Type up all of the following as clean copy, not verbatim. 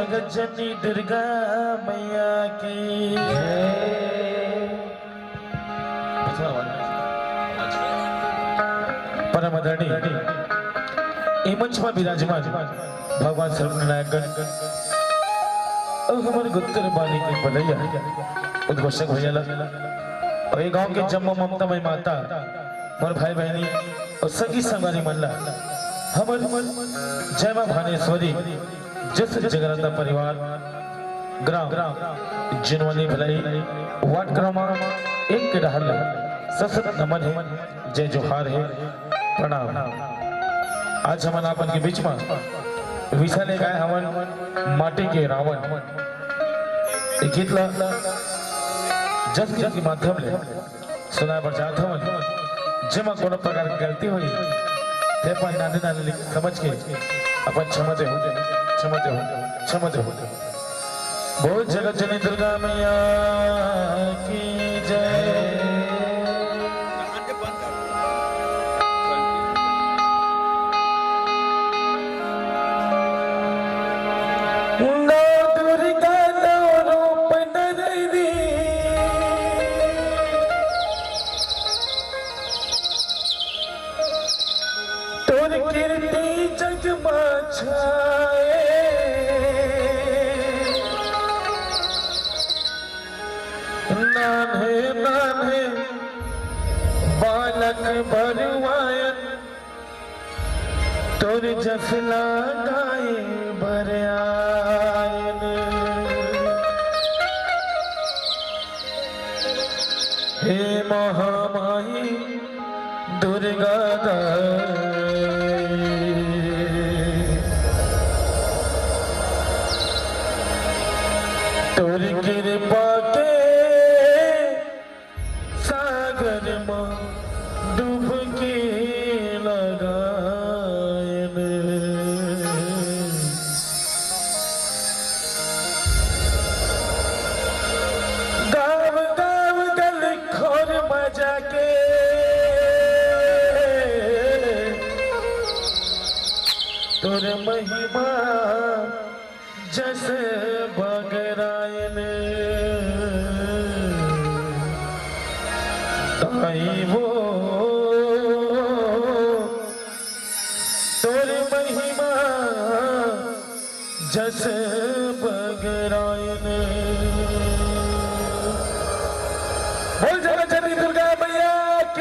जगत जननी दुर्गा मैया की परम आदरणीय मंच में विराजमान भगवान सर्वनारायण और हमारे गुत्तर बानी के बलैया उद्घोषक भैया और ये गांव के जम्मू ममता माता और भाई बहनी और सगी संगारी मल्ला हमर जय मां भानेश्वरी जस जगन्नाथ परिवार ग्राम जिनवानी भलाई वार्ड क्रमांक 1 के डहर सशक्त नमन है, जय जोहार है, प्रणाम। आज हम अपन के बीच में विषय ले गए हवन माटी के रावण गीत ला जस के माध्यम ले सुना बचात हवन जेमा कोनो प्रकार की गलती हुई थे पर नाने नाने समझ के अपन क्षमते हो बोल जगत जननी दुर्गा मैया की जय। बालक बरुआयन तोर जसला गाए बरआयन हे महामाई दुर्गा तोर कृपा के सागर में डुबकी लगायन गाँव गाँव गल खोर बजा के तोर महिमा जस बगरायन ताई वो तोर महिमा जस बगरायन बोल जगत जननी दुर्गा मैया की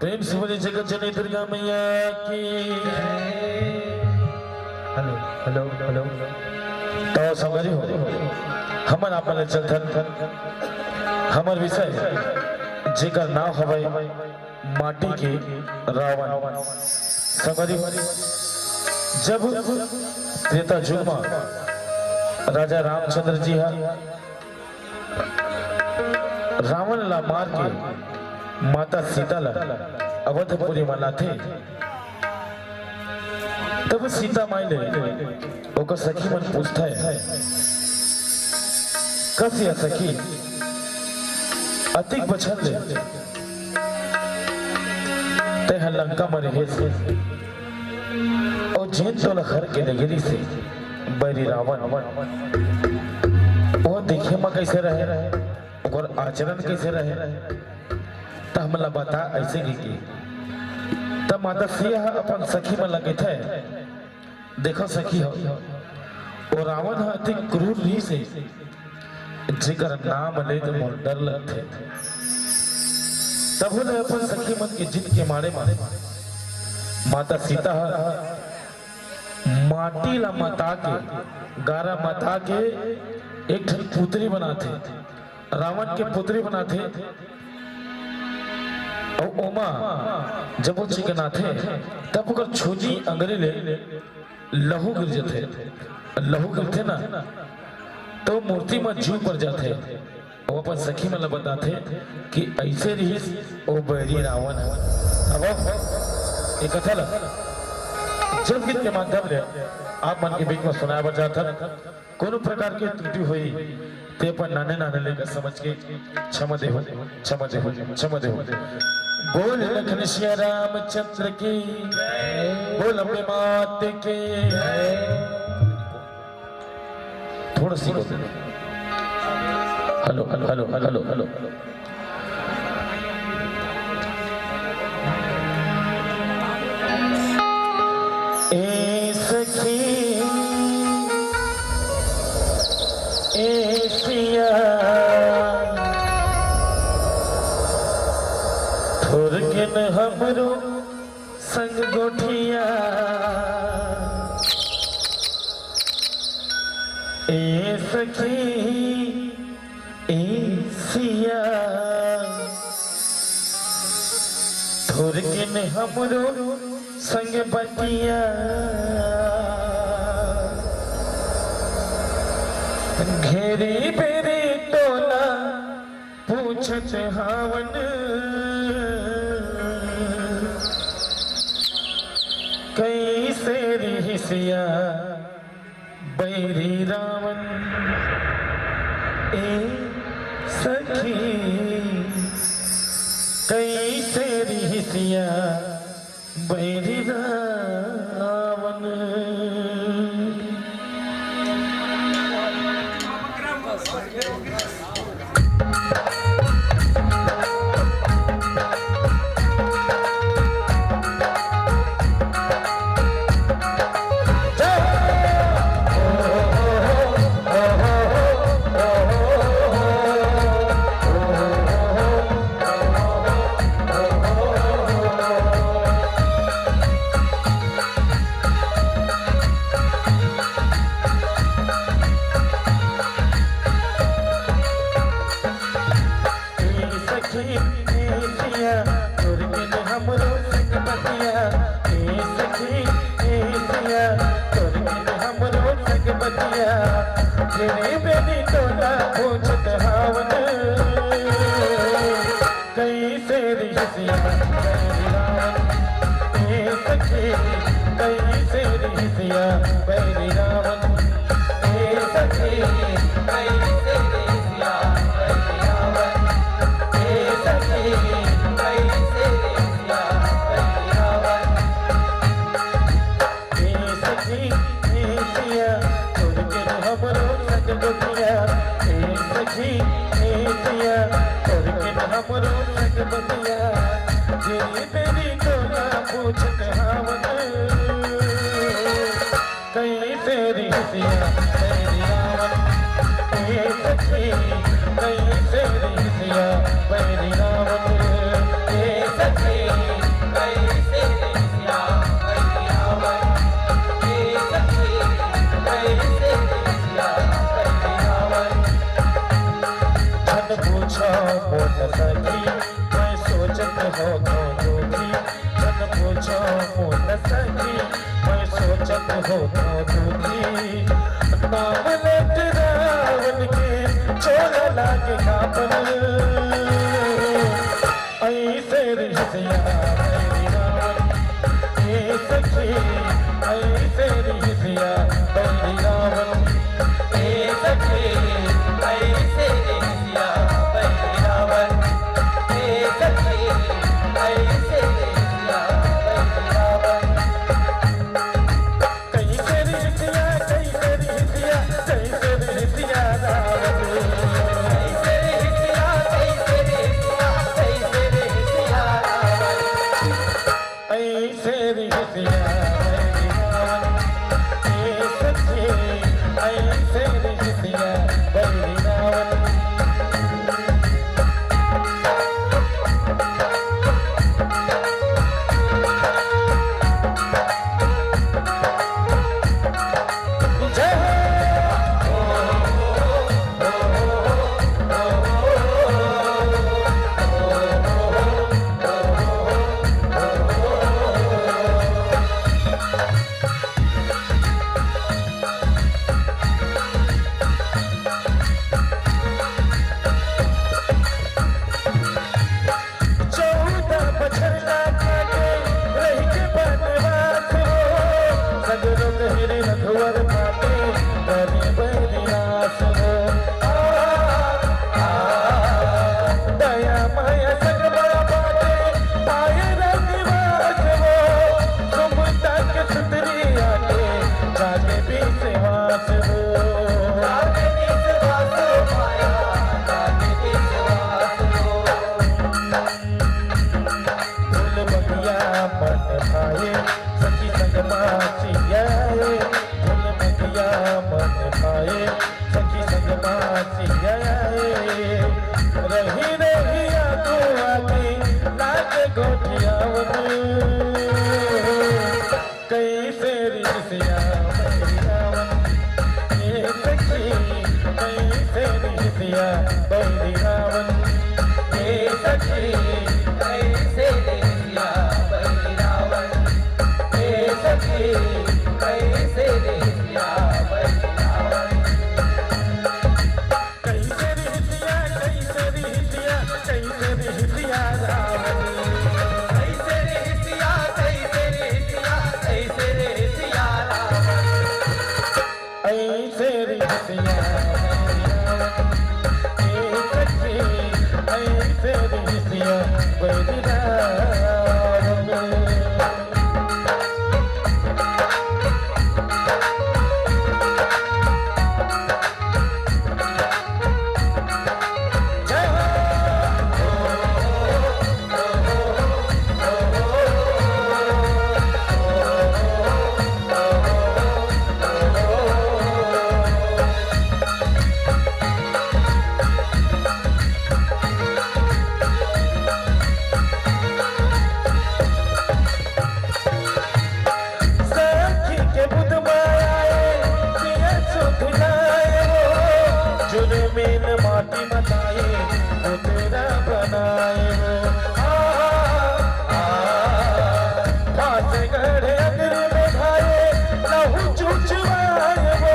प्रेम से बोले जगत जननी दुर्गा मैया की। हेलो हेलो हेलो तो समझ हो हमन आपन चलथन हमर विषय जेकर नाम हवे माटी के रावण। समझ जब त्रेता युग में राजा रामचंद्र जी रावण ला मार के माता सीता ला अवधपुरी में लाथे। तब सीता माई ले ओकर सखी मन पूछता है कस या सखी अतिक बचन ले ते लंका में रहे से और जेन तोला हर के नगरी से बैरी रावण वो देखे में कैसे रहे और आचरण कैसे रहे तो हमला बता ऐसे की तब माता सिया अपन सखी में लगे थे। देखो सखी हो और रावण अति क्रूर ही से जिकर नाम ले तो मोर डर लगते। तब उन्हें अपन सखी मन के जिद के मारे माता सीता माटी ला मता के गारा मता के एक ठन पुत्री बनाते रावण के पुत्री बनाते और ओमा जब वो चिकनाथे तब ओकर छोजी अंगरे ले लहू गिर जाते। लहू गिरते ना तो मूर्ति में जीव पर जाते। वो अपन सखी में बताते कि ऐसे रही ओ बैरी रावण। अब एक कथा ला जब गीत के माध्यम से आप मन के बीच में सुनाया बजा जाता कोनो प्रकार की त्रुटि हुई ते पर नाने नाने लेकर समझ के क्षमा दे हो क्षमा दे हो क्षमा दे हो। बोल लखन श्री रामचंद्र की बोल अपने मात के थोड़ा सी hello hello hello hello hello ए सखी ए पिया थोरगन हमरो संग गोठिया ए सखी ए सिया थोरगन हमरो संग बतिया घेरी बेरी टोला पूछत हावन कैसे रिहिसिया बैरी रावण ए सखी कैसे रिहिसिया बैरी रावण। कैसे रिहिसिया बैरी रावण ए सखी कैसे रिहिसिया बैरी रावण ए सखी कैसे रिहिसिया बैरी रावण ए सखी ए सिया तुरके हमरो संग बतिया ए सखी ए सिया तुरके हमरो संग बतिया जेरी बेरी टोला पूछत हावन कैसे रिहिसिया बैरी रावण ए सखी कैसे रिहिसिया बैरी रावण ए सखी सोचत हो तो दुखी जन पूछो मुन सखी मैं सोचत हो तो दुखी नाम लेत रावण के चोर लागे कापन ऐसे रिश्तिया बैरी रावण ए सखी ऐसे रिश्तिया बैरी रावण ए सखी ऐसे रिश्तिया बैरी रावण ए सखी ऐसे रिश्तिया बैरी रावण कैसे रिश्तिया रावण ऐसे रिश्तिया बैरी रावण ए सखी ऐसे रिश्तिया बैरी रावण रघुवर पाते करे बरियास हो दया माया सगवा पाते पाए रनिवास हो सुमता के सुतरी आके जागे भी सेवास हो जागे भी सेवास माया जागे भी सेवास हो फूल बगिया मन भाए सखी संगमा सियाए फूल बगिया मन भाए सखी संगमा सियाए रही रही तो आगे लागे गोठियावन कैसे रिश्तिया बैरी रावण ए सखी कैसे रिश्तिया बैरी रावण ए सखी कैसे रिश्तिया बैरी रावण ए सखी कैसे रिश्तिया बैरी रावण कैसे रिश्तिया रावण कैसे रिश्तिया कैसे रिश्तिया रावण ऐसे रिश्तिया बैरी रावण ए सखी ऐसे रिश्तिया बैरी रावण माटी बताए वो तेरा बनाए वो फांस गढ़े अगर में खाए लहू चुचवाए वो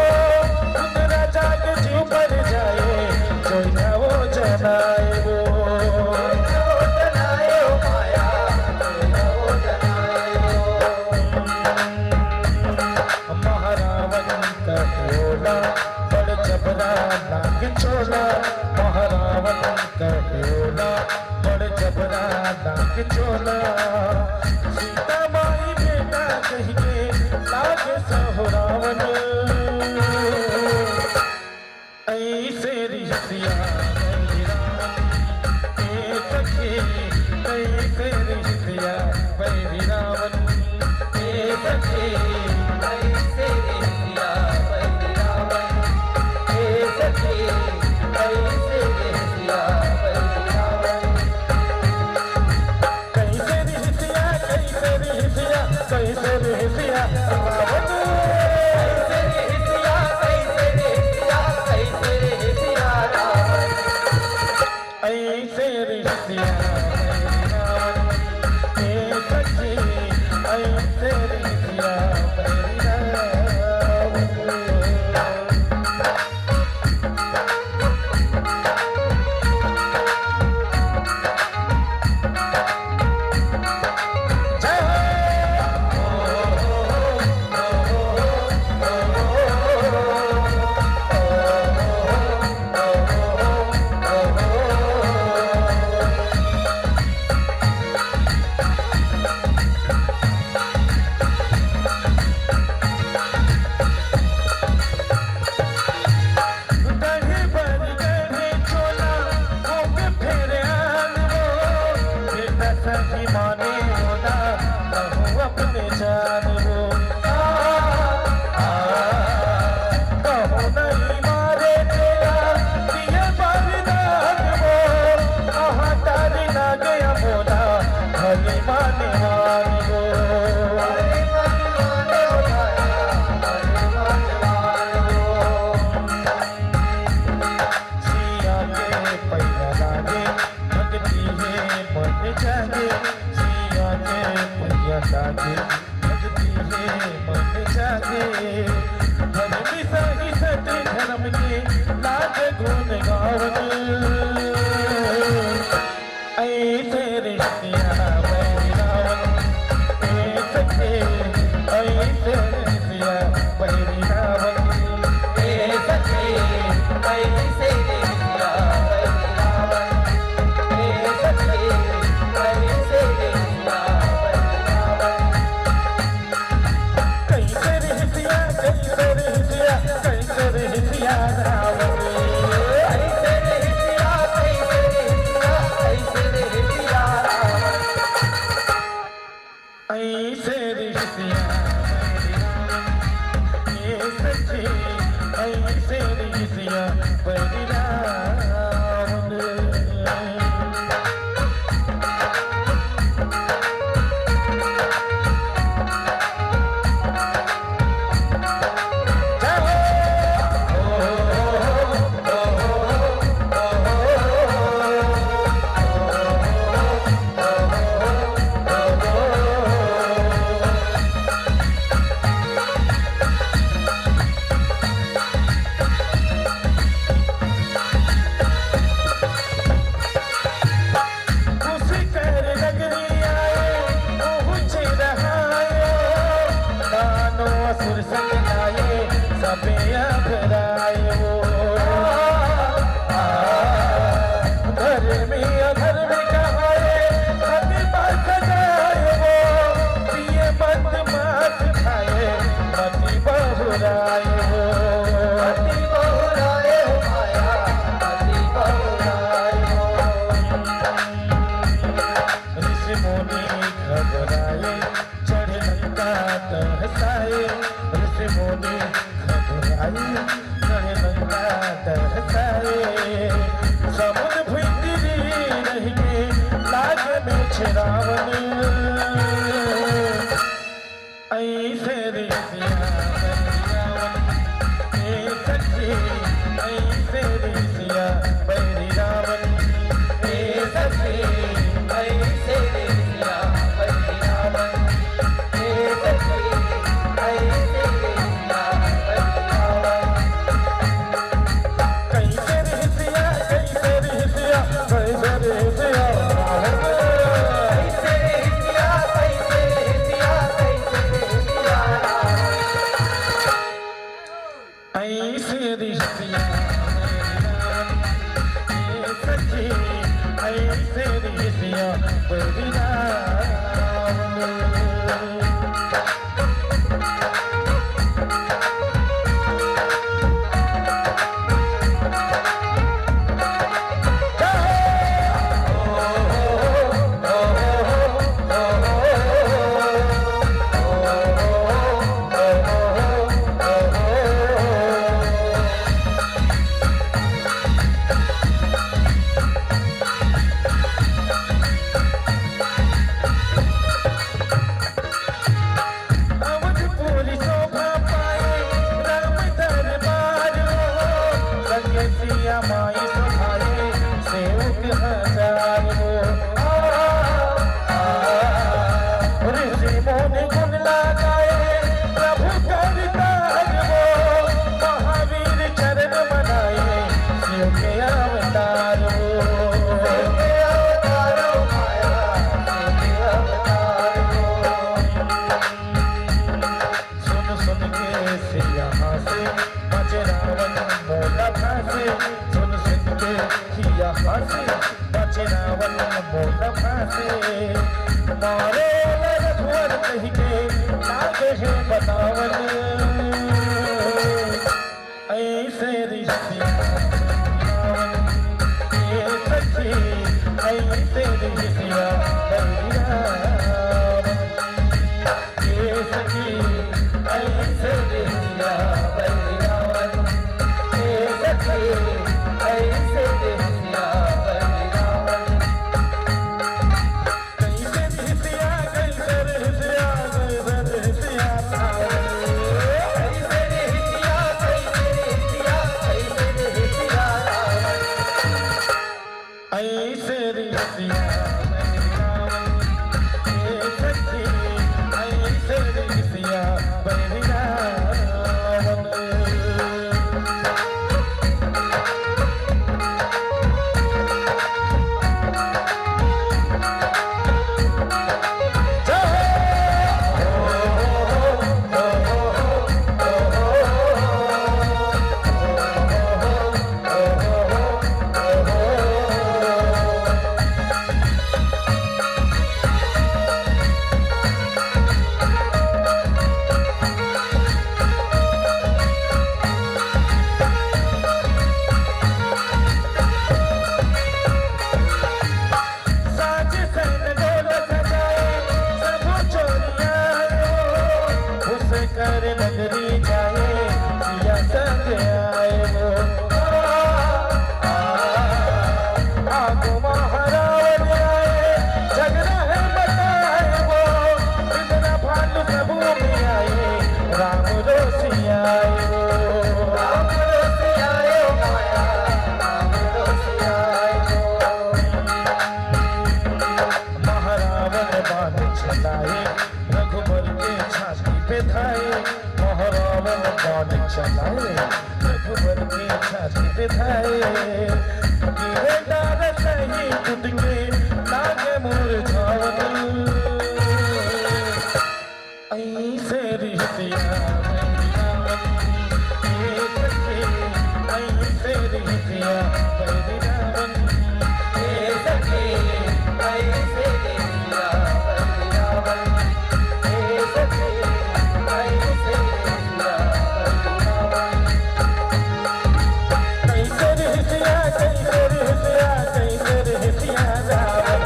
खुद राजा के जीव पर जाए जोइना वो जनाए वो महारावण का टोला बड़ जबरा नाग चोला महारावण का टोला बड़ जबरा नाग चोला सीता माई बेटा कहिए लागे सहो रावण ऐसे रिश्तिया बैरी रावण ए सखी ऐसे रिश्तिया बैरी रावण ए सखी ऐसे रिश्तिया बैरी रावण ए सखी ऐसे रिश्तिया बैरी रावण कैसे रिश्तिया कैसे रिश्तिया कैसे रिश्तिया रावण कैसे रिश्तिया कैसे रिश्तिया कैसे रिश्तिया रावण ऐसे रिश्तिया बैरी रावण ऐसे रिसिया बैरी रावण। धर्म के लाज गुण गावन ऐसे रिसिया बैरी रावण। ऐसे रिसिया बैरी रावण। ऐसे रिसिया बैरी रावण। ऐसे रिसिया बैरी रावण। कैसे रिसिया रावण। ऐसे रिसिया रावण। ऐसे रिसिया बैरी रावण। ये सच्ची ऐसे रिसिया बैरी रावण। मारे रघुवर कह के लागे है बतावन ऐसे रिश्तिया ये सखी ऐसे रिश्तिया ये सखी ऐसे रिश्तिया बलिरावन ये सखी ऐसे रिश्तिया बलिरावन कैसे रिश्तिया कैसे रिश्तिया कैसे रिश्तिया ऐसे रिश्तिया कैसे रिश्तिया कैसे रिश्तिया ऐसे रिश्तिया ये सखी ऐसे रिश्तिया कर नगरी जाए या संग आए वो आगो महाराज आए झगड़ा है बताए वो इतना भालू प्रभु में आए राम रोसी आए वो राम रोसी आए माया राम रोसी आए महारावण बाण चलाए रघुबर के छाती पे धाए महारावण बाण चलाए रघुबर के छाती पे धाए गिरे डार सही टूट के लागे मुरझावन ऐसे रिश्तिया ये सखी ऐसे रिश्तिया बलिरावन ये सखी ऐसे रिश्तिया बलिरावन ये सखी ऐसे रिश्तिया बलिरावन कैसे रिश्तिया कैसे रिश्तिया कैसे रिश्तिया रावण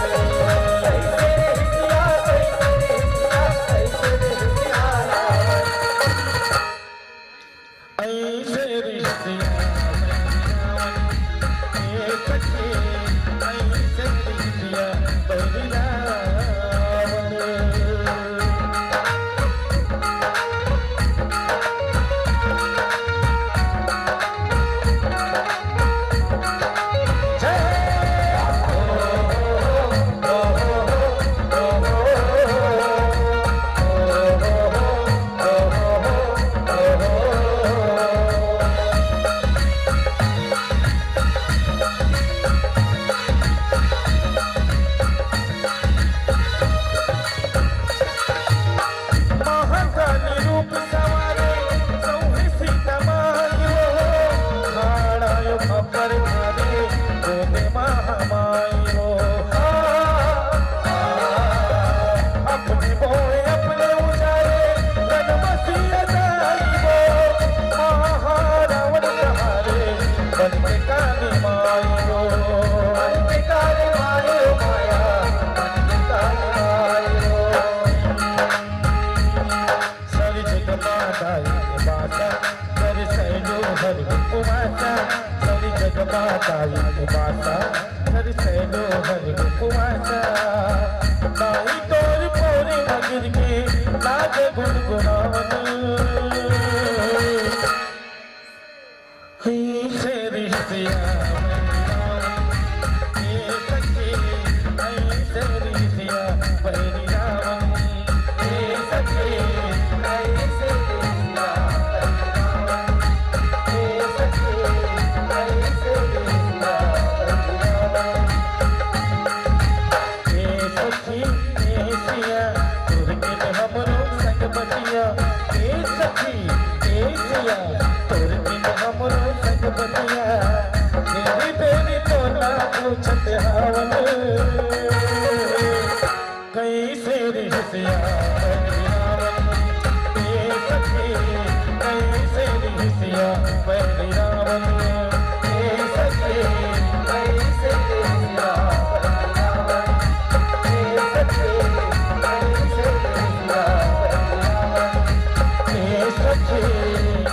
ऐसे रिश्तिया कैसे रिश्तिया कैसे रिश्तिया रावण ऐसे रिश्तिया ये सखी ऐसे रिश्तिया बलिरावन महाकाली रूप सवारे सौहि सीता माई हो खाड़ायो खपर मारे गोदे महामाई हो अपने बोए अपने उजारे रनमसी अदाई हो महारावण सहारे बन के काली माई हो बनके काली मायो माया बनके काली मायो सारी जगह माता ये माता कर सैलो हर उपवासा सारी जगह माता ये माता कर सैलो हर उपवासा नाई तोर पोरे मगिर के लागे गुनगुनावन ऐसे रिश्तिया ये सखी ऐसे रिश्तिया बलिरावन ये सखी ऐसे रिश्तिया बलिरावन ये सखी ऐसे रिश्तिया बलिरावन ये सखी ऐसिया तुरकिन हमरो संग बतिया ये सखी ऐसिया तुरकिन हमरो संग बतिया तेरी तेरी तो ना पूछत हावन रिसिया ये सखी कैसे रिसिया बैरी रावण ये सखी कैसे रिसिया ये सखी कैसे रिसिया ये सखी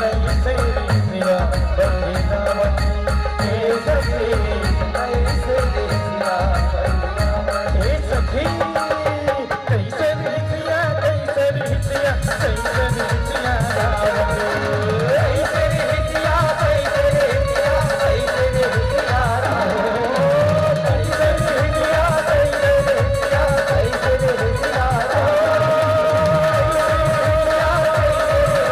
कैसे रिसिया बैरी रावण ये सखी कैसे रिसिया ये सखी कैसे रिसिया कैसे रिसिया कैसे रिसिया रावण कैसे रिसिया कैसे रिसिया कैसे रिसिया कैसे रिसिया कैसे रिसिया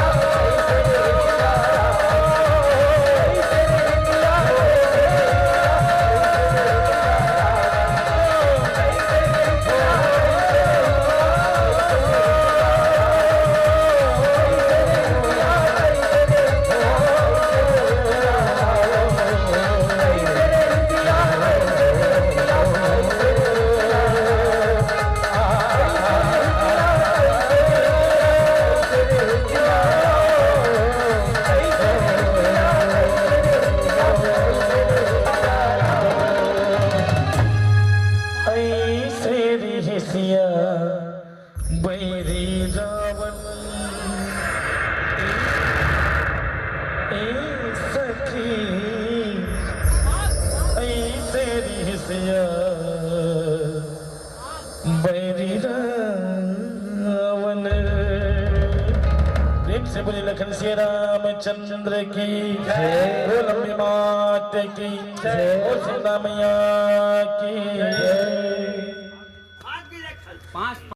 कैसे रिसिया ऐसे रिसिया बैरी रावण ए सखी ऐसे रिसिया बैरी रावण प्रेम से बोले लखन श्री रामचंद्र की जय, बोल अम्बे मात की जय, बोल सीता मैया की जय।